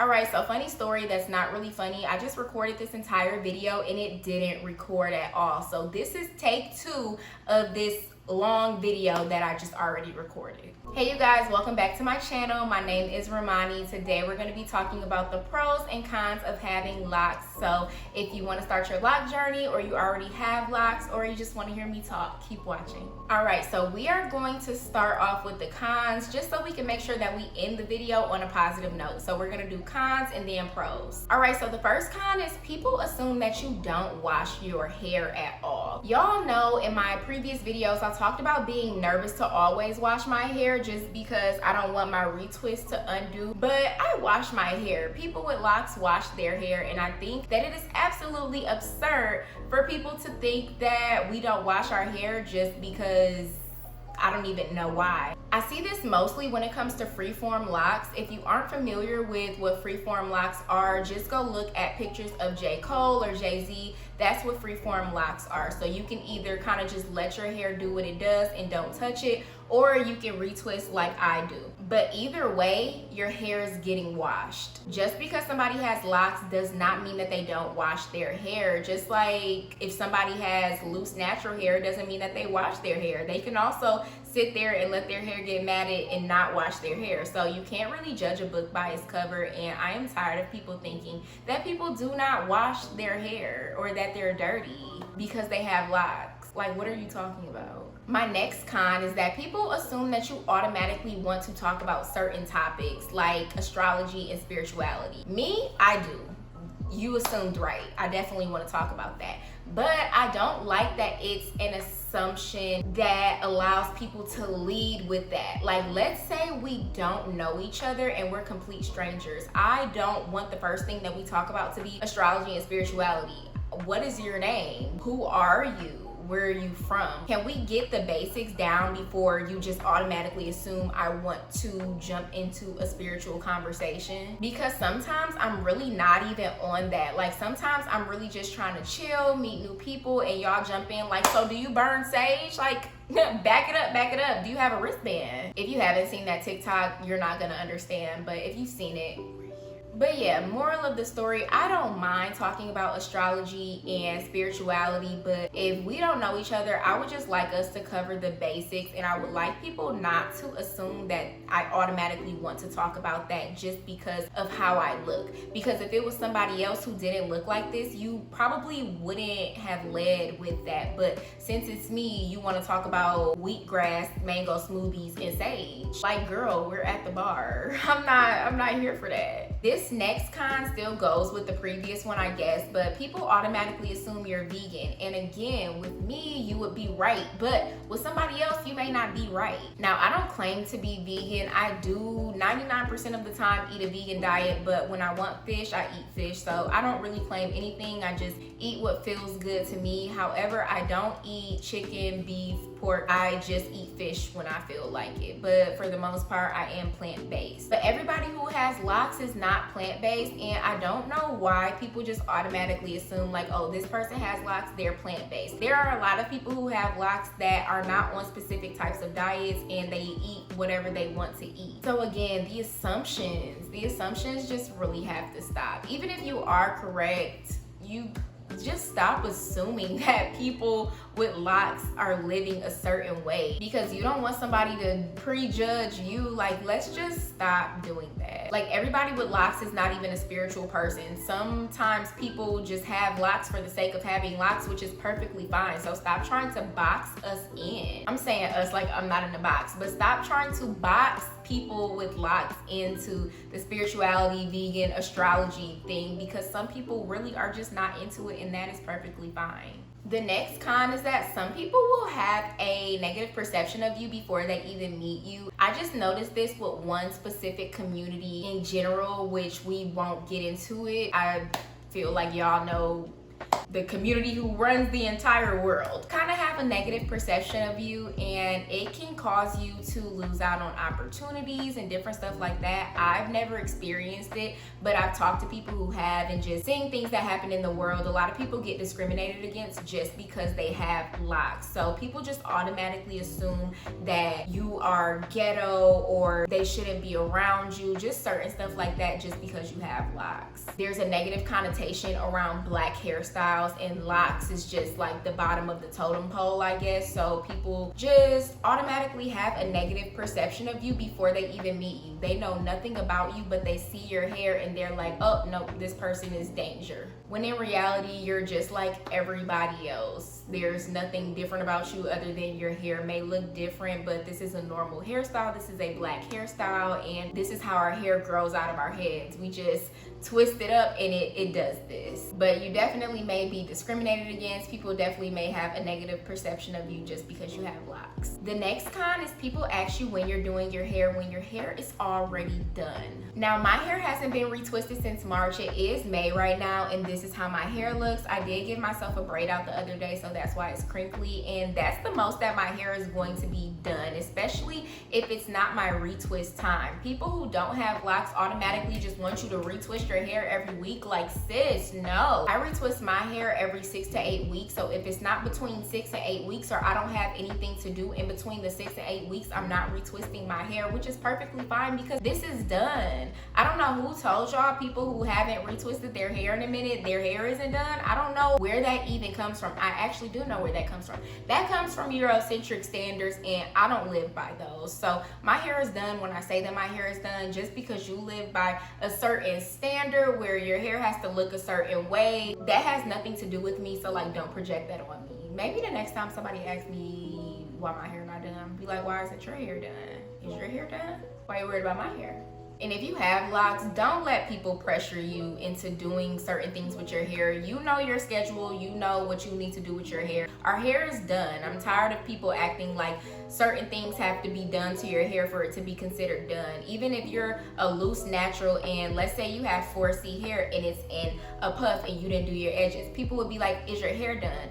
All right, so funny story that's not really funny. I just recorded this entire video and it didn't record at all. So this is take 2 of this long video that I just already recorded. Hey you guys, welcome back to my channel. My name is Romani. Today we're going to be talking about the pros and cons of having locks. So if you want to start your loc journey, or you already have locks, or you just want to hear me talk, keep watching. All right, so we are going to start off with the cons just so we can make sure that we end the video on a positive note. So we're going to do cons and then pros. All right, so the first con is people assume that you don't wash your hair at all. Y'all know in my previous videos I talked about being nervous to always wash my hair just because I don't want my retwist to undo, but I wash my hair. People with locks wash their hair, and I think that it is absolutely absurd for people to think that we don't wash our hair just because I don't even know why. I see this mostly when it comes to freeform locks. If you aren't familiar with what freeform locks are, just go look at pictures of J. Cole or Jay-Z. That's what freeform locks are. So you can either kind of just let your hair do what it does and don't touch it, or you can retwist like I do. But either way, your hair is getting washed. Just because somebody has locks does not mean that they don't wash their hair. Just like if somebody has loose natural hair, it doesn't mean that they wash their hair. They can also sit there and let their hair get matted and not wash their hair. So you can't really judge a book by its cover, and I am tired of people thinking that people do not wash their hair or that they're dirty because they have locks. Like, what are you talking about? My next con is that people assume that you automatically want to talk about certain topics like astrology and spirituality. Me, I do. You assumed right. I definitely want to talk about that. But I don't like that it's an assumption that allows people to lead with that. Like, let's say we don't know each other and we're complete strangers. I don't want the first thing that we talk about to be astrology and spirituality. What is your name? Who are you? Where are you from? Can we get the basics down before you just automatically assume I want to jump into a spiritual conversation? Because sometimes I'm really not even on that. Like, sometimes I'm really just trying to chill, meet new people, and y'all jump in like, so do you burn sage? Like, back it up, back it up. Do you have a wristband? If you haven't seen that TikTok, you're not gonna understand, but if you've seen it, but yeah, moral of the story, I don't mind talking about astrology and spirituality, but if we don't know each other, I would just like us to cover the basics, and I would like people not to assume that I automatically want to talk about that just because of how I look. Because if it was somebody else who didn't look like this, you probably wouldn't have led with that. But since it's me, you want to talk about wheatgrass, mango smoothies, and sage. Like, girl, we're at the bar. I'm not here for that. This next con still goes with the previous one, I guess, but people automatically assume you're vegan. And again, with me, you would be right, but with somebody else, you may not be right. Now, I don't claim to be vegan. I do 99% of the time eat a vegan diet, but when I want fish, I eat fish. So I don't really claim anything. I just eat what feels good to me. However, I don't eat chicken, beef, pork. I just eat fish when I feel like it. But for the most part, I am plant-based. But everybody who has locks is not plant-based, and I don't know why people just automatically assume like, oh, this person has locks, they're plant-based. There are a lot of people who have locks that are not on specific types of diets, and they eat whatever they want to eat. So again, the assumptions just really have to stop. Even if you are correct, you just stop assuming that people with locks are living a certain way, because you don't want somebody to prejudge you. Like, let's just stop doing that. Like, everybody with locks is not even a spiritual person. Sometimes people just have locks for the sake of having locks, which is perfectly fine. So stop trying to box us in. I'm saying us like I'm not in the box, but stop trying to box people with locks into the spirituality, vegan, astrology thing, because some people really are just not into it, and that is perfectly fine. The next con is that some people will have a negative perception of you before they even meet you. I just noticed this with one specific community in general, which we won't get into it. I feel like y'all know the community who runs the entire world kind of have a negative perception of you, and it can cause you to lose out on opportunities and different stuff like that. I've never experienced it, but I've talked to people who have, and just seeing things that happen in the world. A lot of people get discriminated against just because they have locks. So people just automatically assume that you are ghetto or they shouldn't be around you, just certain stuff like that, just because you have locks. There's a negative connotation around black hairstyles, and locks is just like the bottom of the totem pole, I guess. So people just automatically have a negative perception of you before they even meet you. They know nothing about you, but they see your hair and they're like, oh no, this person is danger. When in reality, you're just like everybody else. There's nothing different about you other than your hair may look different, but this is a normal hairstyle. This is a black hairstyle, and this is how our hair grows out of our heads. We just twist it up and it does this. But you definitely may be discriminated against. People definitely may have a negative perception of you just because you have locks. The next con is people ask you when you're doing your hair when your hair is already done. Now, my hair hasn't been retwisted since March. It is May right now, and this is how my hair looks. I did give myself a braid out the other day, so that's why it's crinkly, and that's the most that my hair is going to be done, especially if it's not my retwist time. People who don't have locks automatically just want you to retwist your hair every week. Like, sis, no. I retwist my hair every 6 to 8 weeks, so if it's not between 6 and 8 weeks, or I don't have anything to do in between the 6 and 8 weeks, I'm not retwisting my hair, which is perfectly fine because this is done. I don't know who told y'all people who haven't retwisted their hair in a minute, their hair isn't done. I don't know where that even comes from. I actually do know where that comes from. That comes from Eurocentric standards, and I don't live by those. So my hair is done when I say that my hair is done. Just because you live by a certain standard where your hair has to look a certain way, that has nothing to do with me. So like, don't project that on me. Maybe the next time somebody asks me why my hair not done, be like, why isn't your hair done? Is your hair done? Why are you worried about my hair? And if you have locks, don't let people pressure you into doing certain things with your hair. You know your schedule, you know what you need to do with your hair. Our hair is done. I'm tired of people acting like certain things have to be done to your hair for it to be considered done. Even if you're a loose natural, and let's say you have 4C hair and it's in a puff and you didn't do your edges, people would be like, is your hair done?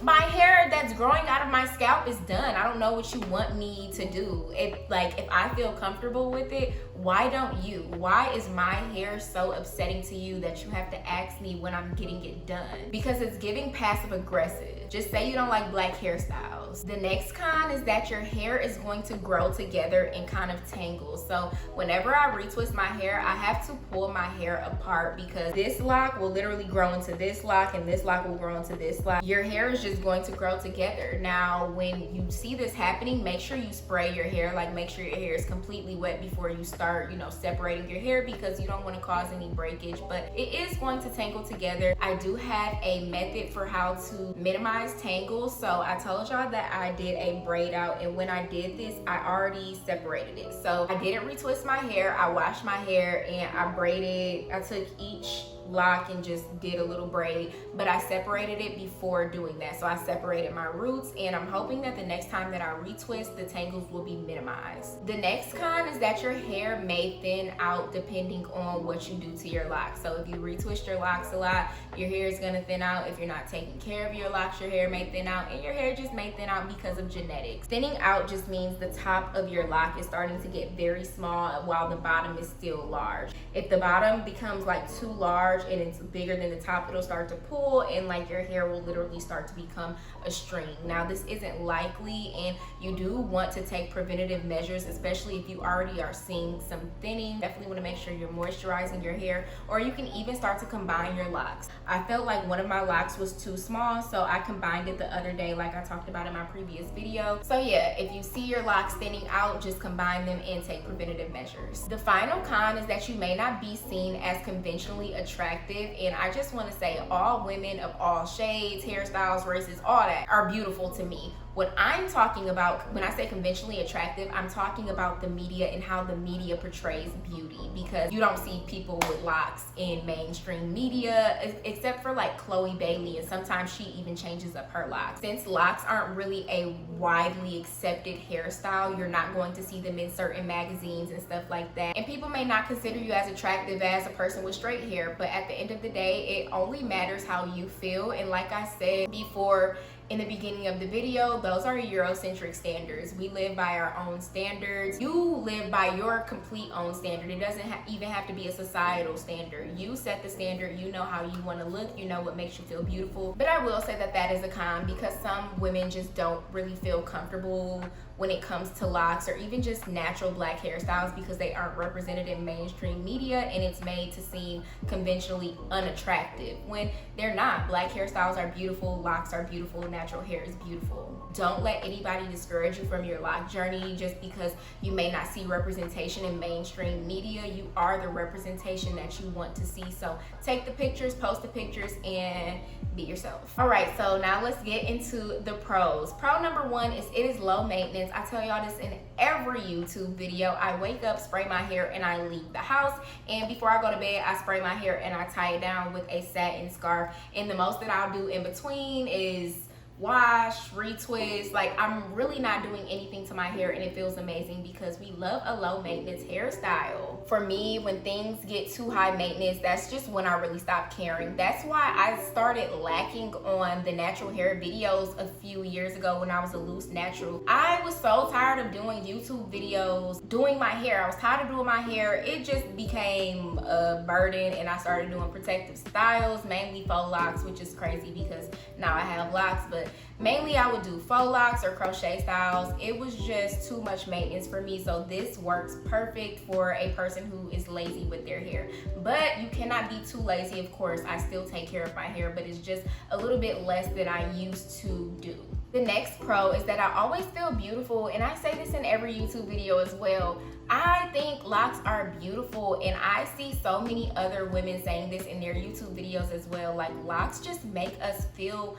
My hair that's growing out of my scalp is done. I don't know what you want me to do. If I feel comfortable with it, why don't you? Why is my hair so upsetting to you that you have to ask me when I'm getting it done? Because it's giving passive aggressive. Just say you don't like black hairstyles. The next con is that your hair is going to grow together in kind of tangles. So whenever I retwist my hair, I have to pull my hair apart because this lock will literally grow into this lock and this lock will grow into this lock. Your hair is just going to grow together. Now, when you see this happening, make sure you spray your hair. Like, make sure your hair is completely wet before you start, separating your hair, because you don't want to cause any breakage, but it is going to tangle together. I do have a method for how to minimize tangles. So I told y'all that I did a braid out, and when I did this, I already separated it. So I didn't retwist my hair. I washed my hair and I braided. I took each lock and just did a little braid, but I separated it before doing that. So I separated my roots, and I'm hoping that the next time that I retwist, the tangles will be minimized. The next con is that your hair may thin out depending on what you do to your locks. So if you retwist your locks a lot, your hair is going to thin out. If you're not taking care of your locks, your hair may thin out, and your hair just may thin out because of genetics. Thinning out just means the top of your lock is starting to get very small while the bottom is still large. If the bottom becomes like too large and it's bigger than the top, it'll start to pull, and like your hair will literally start to become a string. Now, this isn't likely, and you do want to take preventative measures, especially if you already are seeing some thinning. Definitely want to make sure you're moisturizing your hair, or you can even start to combine your locks. I felt like one of my locks was too small, so I combined it the other day like I talked about in my previous video. So yeah, if you see your locks thinning out, just combine them and take preventative measures. The final con is that you may not be seen as conventionally attractive, and I just want to say all women of all shades, hairstyles, races, all that are beautiful to me. What I'm talking about when I say conventionally attractive, I'm talking about the media and how the media portrays beauty, because you don't see people with locks in mainstream media except for like Chloe Bailey, and sometimes she even changes up her locks. Since locks aren't really a widely accepted hairstyle, you're not going to see them in certain magazines and stuff like that, and people may not consider you as attractive as a person with straight hair. But at the end of the day, it only matters how you feel. And like I said before in the beginning of the video, those are Eurocentric standards. We live by our own standards. You live by your complete own standard. It doesn't even have to be a societal standard. You set the standard. You know how you want to look. You know what makes you feel beautiful. But I will say that that is a con, because some women just don't really feel comfortable when it comes to locks or even just natural black hairstyles, because they aren't represented in mainstream media and it's made to seem conventionally unattractive when they're not. Black hairstyles are beautiful, locks are beautiful, natural hair is beautiful. Don't let anybody discourage you from your loc journey just because you may not see representation in mainstream media. You are the representation that you want to see. So take the pictures, post the pictures, and be yourself. All right, so now let's get into the pros. Pro number one is it is low maintenance. I tell y'all this in every YouTube video. I wake up, spray my hair, and I leave the house. And before I go to bed, I spray my hair and I tie it down with a satin scarf. And the most that I'll do in between is wash, retwist. Like, I'm really not doing anything to my hair, and it feels amazing because we love a low maintenance hairstyle. For me, when things get too high maintenance, that's just when I really stop caring. That's why I started lacking on the natural hair videos a few years ago when I was a loose natural. I was so tired of doing YouTube videos, doing my hair. I was tired of doing my hair. It just became a burden, and I started doing protective styles, mainly faux locks, which is crazy because now I have locks, but mainly I would do faux locks or crochet styles. It was just too much maintenance for me, so this works perfect for a person who is lazy with their hair. But you cannot be too lazy, of course. I still take care of my hair, but it's just a little bit less than I used to do. The next pro is that I always feel beautiful, and I say this in every YouTube video as well. I think locks are beautiful, and I see so many other women saying this in their YouTube videos as well. Like, locks just make us feel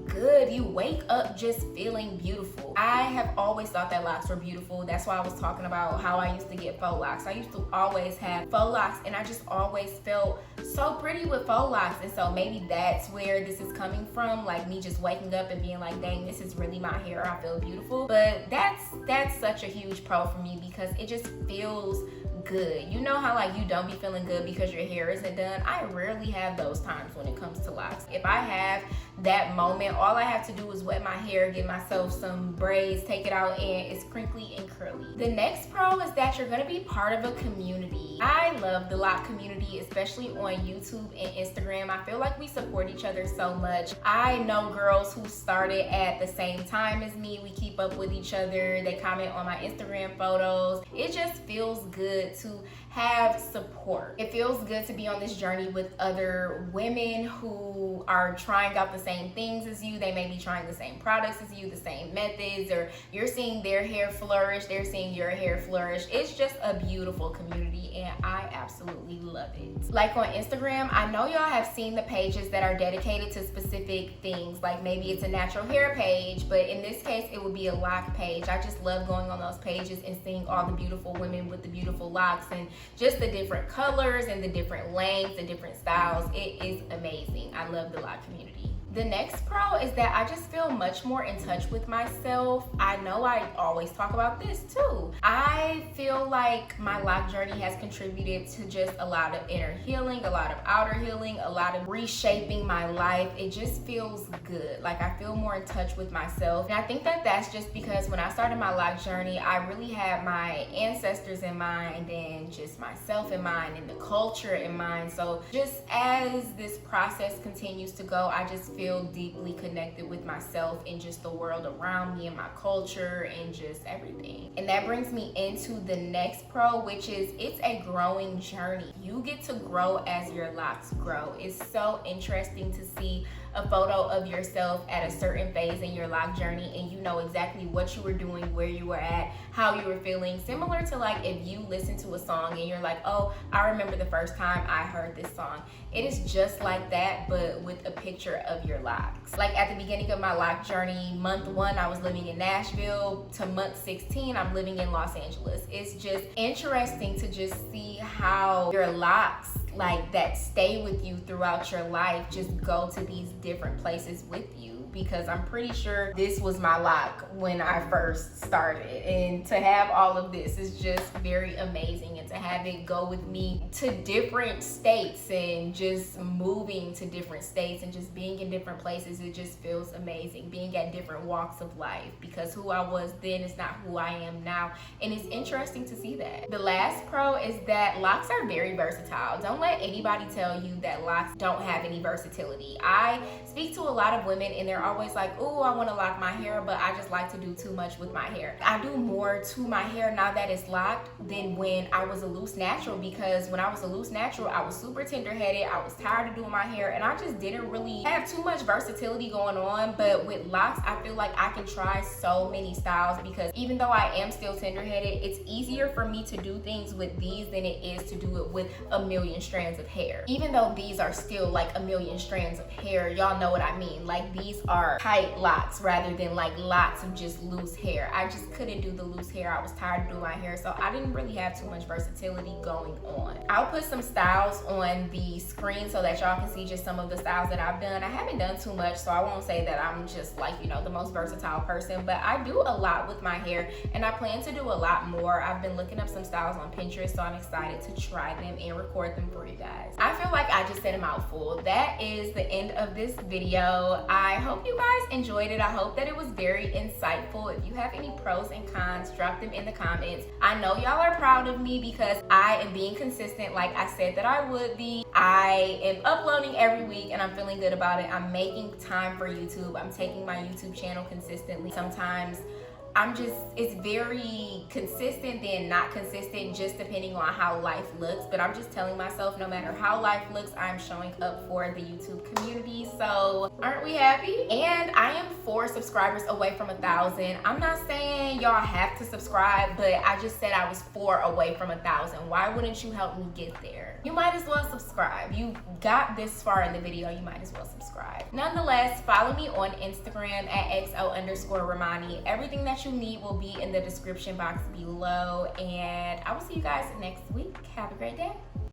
good. You wake up just feeling beautiful. I have always thought that locks were beautiful. That's why I was talking about how I used to get faux locks. I used to always have faux locks, and I just always felt so pretty with faux locks. And so maybe that's where this is coming from, like me just waking up and being like, dang, this is really my hair, I feel beautiful. But that's such a huge pro for me because it just feels good. You know how like you don't be feeling good because your hair isn't done? I rarely have those times when it comes to locks. If I have that moment, all I have to do is wet my hair, give myself some braids, take it out, and it's crinkly and curly. The next pro is that you're gonna be part of a community. I love the loc community, especially on YouTube and Instagram. I feel like we support each other so much. I know girls who started at the same time as me. We keep up with each other. They comment on my Instagram photos. It just feels good to have support. It feels good to be on this journey with other women who are trying out the same things as you. They may be trying the same products as you, the same methods, or you're seeing their hair flourish, they're seeing your hair flourish. It's just a beautiful community, and I absolutely love it. Like on Instagram, I know y'all have seen the pages that are dedicated to specific things, like maybe it's a natural hair page, but in this case it would be a loc page. I just love going on those pages and seeing all the beautiful women with the beautiful locks and just the different colors and the different lengths, the different styles. It is amazing. I love the loc community. The next pro is that I just feel much more in touch with myself. I know I always talk about this too. I feel like my loc journey has contributed to just a lot of inner healing, a lot of outer healing, a lot of reshaping my life. It just feels good. Like I feel more in touch with myself. And I think that that's just because when I started my loc journey, I really had my ancestors in mind and just myself in mind and the culture in mind. So just as this process continues to go, I just feel deeply connected with myself and just the world around me and my culture and just everything. And that brings me into the next pro, which is it's a growing journey. You get to grow as your locks grow. It's so interesting to see a photo of yourself at a certain phase in your loc journey and you know exactly what you were doing, where you were at, how you were feeling. Similar to like if you listen to a song and you're like, oh, I remember the first time I heard this song. It is just like that, but with a picture of your your locks. Like at the beginning of my loc journey, month 1, I was living in Nashville, to month 16, I'm living in Los Angeles. It's just interesting to just see how your locks like that stay with you throughout your life just go to these different places with you, because I'm pretty sure this was my loc when I first started, and to have all of this is just very amazing, and to have it go with me to different states and just moving to different states and just being in different places, it just feels amazing. Being at different walks of life, because who I was then is not who I am now, and it's interesting to see that. The last pro is that locs are very versatile. Don't let anybody tell you that locs don't have any versatility. I speak to a lot of women and they're always like, oh, I want to lock my hair, but I just like to do too much with my hair. I do more to my hair now that it's locked than when I was a loose natural, because when I was a loose natural, I was super tender-headed, I was tired of doing my hair, and I just didn't really have too much versatility going on. But with locs, I feel like I can try so many styles, because even though I am still tender-headed, it's easier for me to do things with these than it is to do it with a million strands of hair. Even though these are still like a million strands of hair, y'all know what I mean. Like these are tight locs rather than like lots of just loose hair. I just couldn't do the loose hair. I was tired of doing my hair, so I didn't really have too much versatility going on. I'll put some styles on the screen so that y'all can see just some of the styles that I've done. I haven't done too much, so I won't say that I'm just like, you know, the most versatile person, but I do a lot with my hair and I plan to do a lot more. I've been looking up some styles on Pinterest, so I'm excited to try them and record them for you guys. I feel like I just said a mouthful. That is the end of this video. I hope you guys enjoyed it. I hope that it was very insightful. If you have any pros and cons, drop them in the comments. I know y'all are proud of me because I am being consistent like I said that I would be. I am uploading every week and I'm feeling good about it. I'm making time for YouTube. I'm taking my YouTube channel consistently. Sometimes it's very consistent then not consistent, just depending on how life looks. But I'm just telling myself, no matter how life looks, I'm showing up for the YouTube community. So aren't we happy? And I am 4 subscribers away from 1,000. I'm not saying y'all have to subscribe, but I just said I was 4 away from 1,000. Why wouldn't you help me get there? You might as well subscribe. You got this far in the video, you might as well subscribe. Nonetheless, follow me on Instagram at xo_Romani. Everything that you need will be in the description box below, and I will see you guys next week. Have a great day.